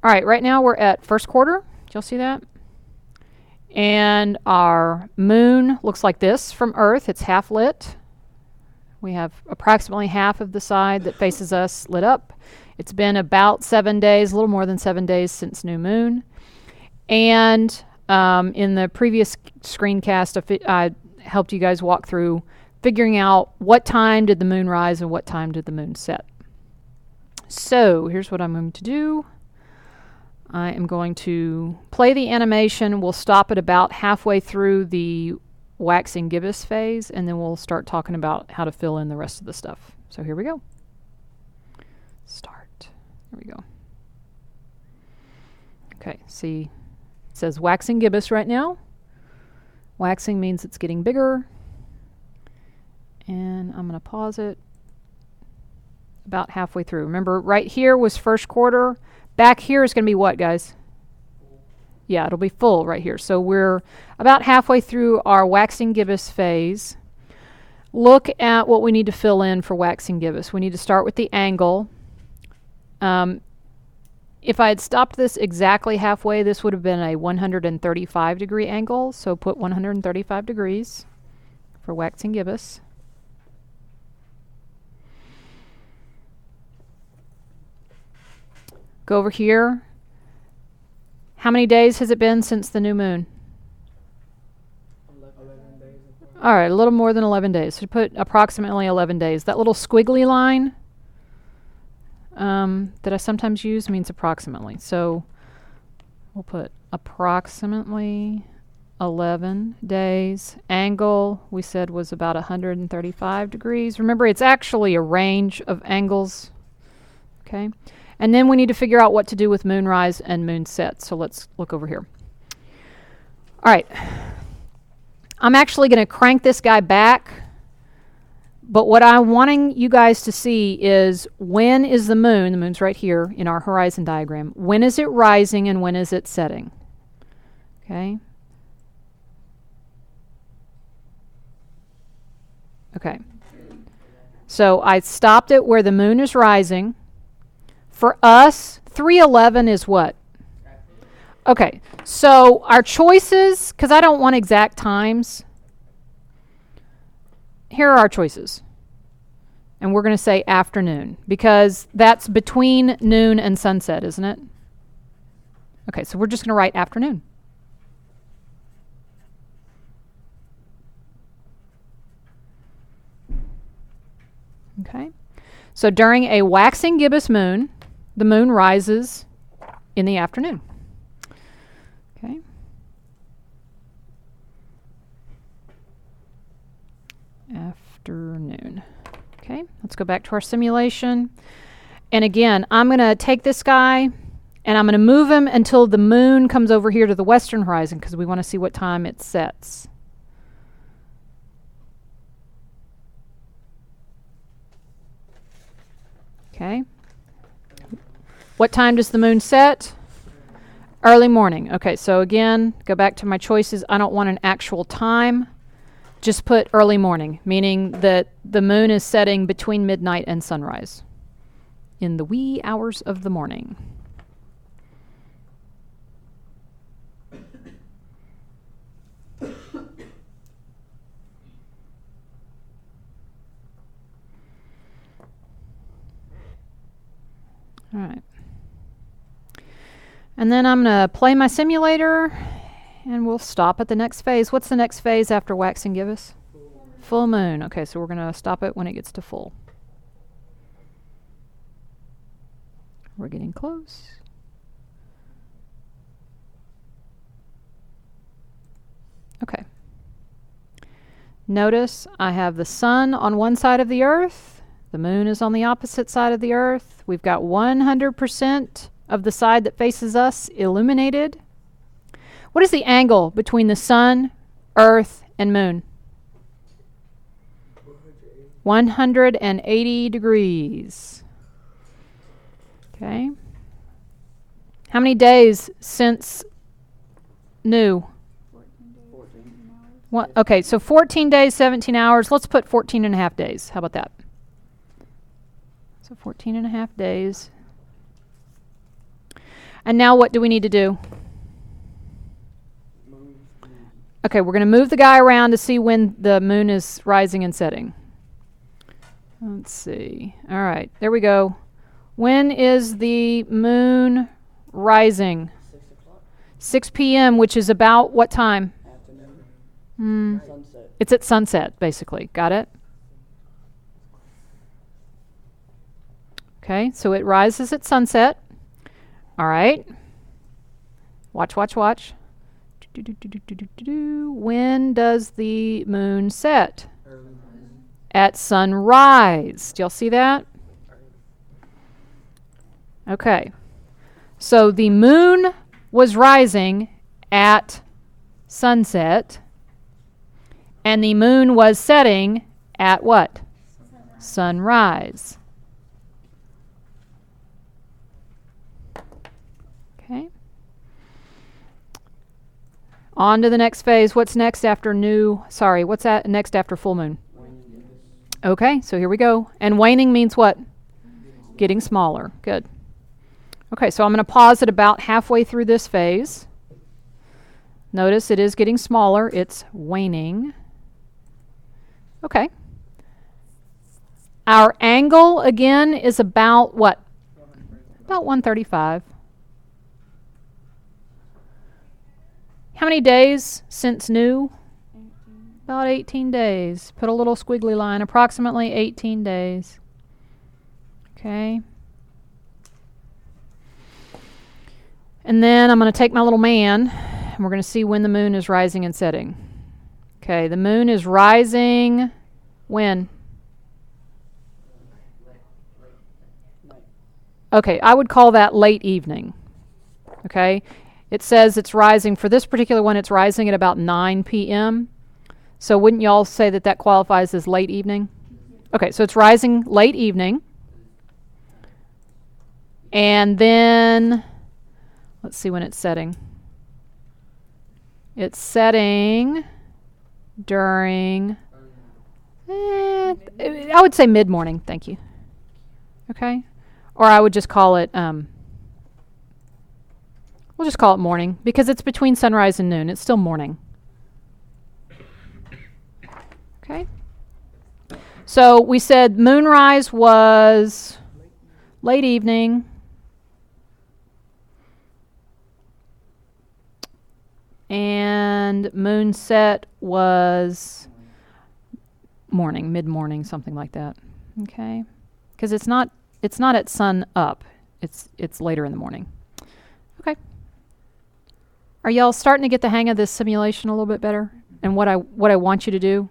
All right, right now we're at first quarter. Did y'all see that? And our moon looks like this from Earth. It's half lit. We have approximately half of the side that faces us lit up. It's been about 7 days, a little more than 7 days since new moon. And in the previous screencast, I helped you guys walk through figuring out what time did the moon rise and what time did the moon set. So here's what I'm going to do. I am going to play the animation. We'll stop at about halfway through the waxing gibbous phase, and then we'll start talking about how to fill in the rest of the stuff. So here we go. Start. There we go. Okay, see, it says waxing gibbous right now. Waxing means it's getting bigger. And I'm going to pause it about halfway through. Remember, right here was first quarter. Back here is going to be what, guys? Yeah, it'll be full right here. So we're about halfway through our waxing gibbous phase. Look at what we need to fill in for waxing gibbous. We need to start with the angle. If I had stopped this exactly halfway, this would have been a 135 degree angle. So put 135 degrees for waxing gibbous. Go over here. How many days has it been since the new moon? 11 days. All right, a little more than 11 days. So put approximately 11 days. That little squiggly line that I sometimes use means approximately. So we'll put approximately 11 days. Angle, we said, was about 135 degrees. Remember, it's actually a range of angles. Okay. And then we need to figure out what to do with moonrise and moonset. So let's look over here. All right. I'm actually going to crank this guy back. But what I'm wanting you guys to see is when is the moon's right here in our horizon diagram. When is it rising and when is it setting? Okay. Okay. So I stopped it where the moon is rising. For us, 3:11 is what? Okay, so our choices, because I don't want exact times, here are our choices. And we're going to say afternoon, because that's between noon and sunset, isn't it? Okay, so we're just going to write afternoon. Okay, so during a waxing gibbous moon, the moon rises in the afternoon. Okay. Afternoon. Okay, let's go back to our simulation. And again, I'm going to take this guy and I'm going to move him until the moon comes over here to the western horizon because we want to see what time it sets. Okay. What time does the moon set? Early morning. Okay, so again, go back to my choices. I don't want an actual time. Just put early morning, meaning that the moon is setting between midnight and sunrise in the wee hours of the morning. All right. And then I'm going to play my simulator, and we'll stop at the next phase. What's the next phase after waxing gibbous? Full moon. Okay, so we're going to stop it when it gets to full. We're getting close. Okay. Notice I have the sun on one side of the earth. The moon is on the opposite side of the earth. We've got 100% of the side that faces us illuminated. What is the angle between the sun, earth, and moon? 180 degrees. Okay. How many days since new? 14. What? Okay, so 14 days, 17 hours. Let's put 14 and a half days. How about that? So 14 and a half days. And now what do we need to do? Okay, we're going to move the guy around to see when the moon is rising and setting. Let's see. All right, there we go. When is the moon rising? 6 o'clock. 6 p.m., which is about what time? Afternoon. Sunset. It's at sunset, basically. Got it? Okay, so it rises at sunset. All right. Watch, watch, watch. When does the moon set? Early. At sunrise. Do y'all see that? Okay. So the moon was rising at sunset, and the moon was setting at what? Sunrise. Okay. On to the next phase. What's next after what's that next after full moon? Okay, so here we go. And waning means what? Getting smaller. Good. Okay, so I'm going to pause at about halfway through this phase. Notice it is getting smaller. It's waning. Okay. Our angle, again, is about what? About 135. How many days since new? 18. About 18 days. Put a little squiggly line. Approximately 18 days. Okay. And then I'm going to take my little man, and we're going to see when the moon is rising and setting. Okay, the moon is rising when? Okay, I would call that late evening. Okay, it says it's rising, for this particular one, it's rising at about 9 p.m. So wouldn't y'all say that that qualifies as late evening? Okay, so it's rising late evening. And then, let's see when it's setting. It's setting during, I would say mid-morning, thank you. Okay? Or I would just call it, we'll just call it morning, because it's between sunrise and noon. It's still morning. Okay? So we said moonrise was late evening. And moonset was morning, mid-morning, something like that. Okay? Because it's not at sun up. It's later in the morning. Okay. Are y'all starting to get the hang of this simulation a little bit better? And what I want you to do?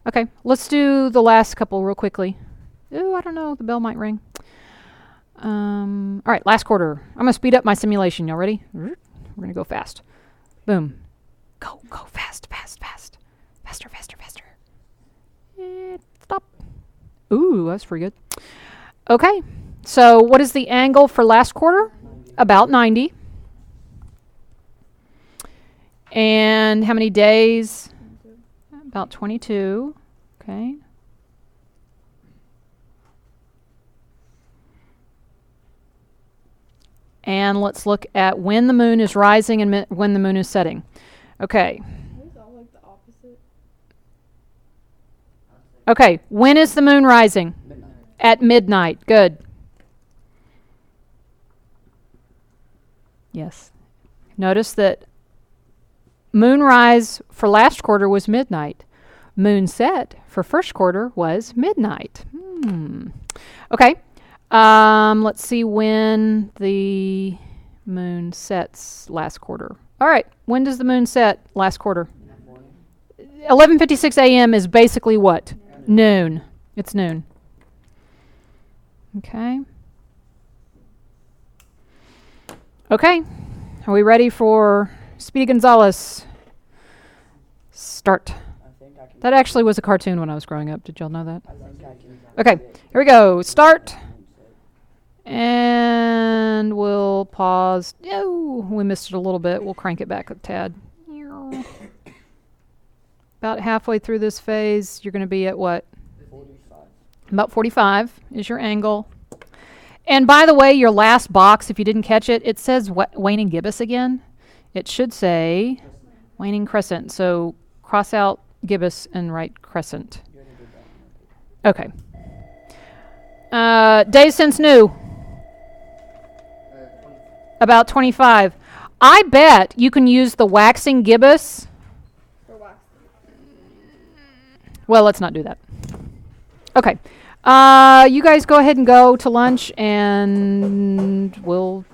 Okay, let's do the last couple real quickly. Ooh, I don't know, the bell might ring. All right, last quarter. I'm going to speed up my simulation. Y'all ready? We're going to go fast. Boom. Go fast, fast, fast. Faster, faster, faster. Stop. Ooh, that's pretty good. Okay, so what is the angle for last quarter? 90. About 90. And how many days? 22. About 22. Okay. And let's look at when the moon is rising and when the moon is setting. Okay. It's all like the opposite. Okay, when is the moon rising? Midnight. At midnight. Good. Yes. Notice that moonrise for last quarter was midnight. Moonset for first quarter was midnight. Okay. Let's see when the moon sets last quarter. All right. When does the moon set last quarter? 11:56 a.m. is basically what? Noon. It's noon. Okay. Okay. Are we ready for Speedy Gonzales? Start. I think I can. That actually was a cartoon when I was growing up. Did y'all know that? I think I can. Okay. Here we go. Start. And we'll pause. Oh, we missed it a little bit. We'll crank it back a tad. About halfway through this phase, you're going to be at what? 45. About 45 is your angle. And by the way, your last box, if you didn't catch it, it says waning gibbous again. It should say waning crescent. So cross out gibbous and write crescent. You already did that one. Okay. Days since new. About 25. I bet you can use the waxing gibbous. For wax. Well, let's not do that. Okay. You guys go ahead and go to lunch, and we'll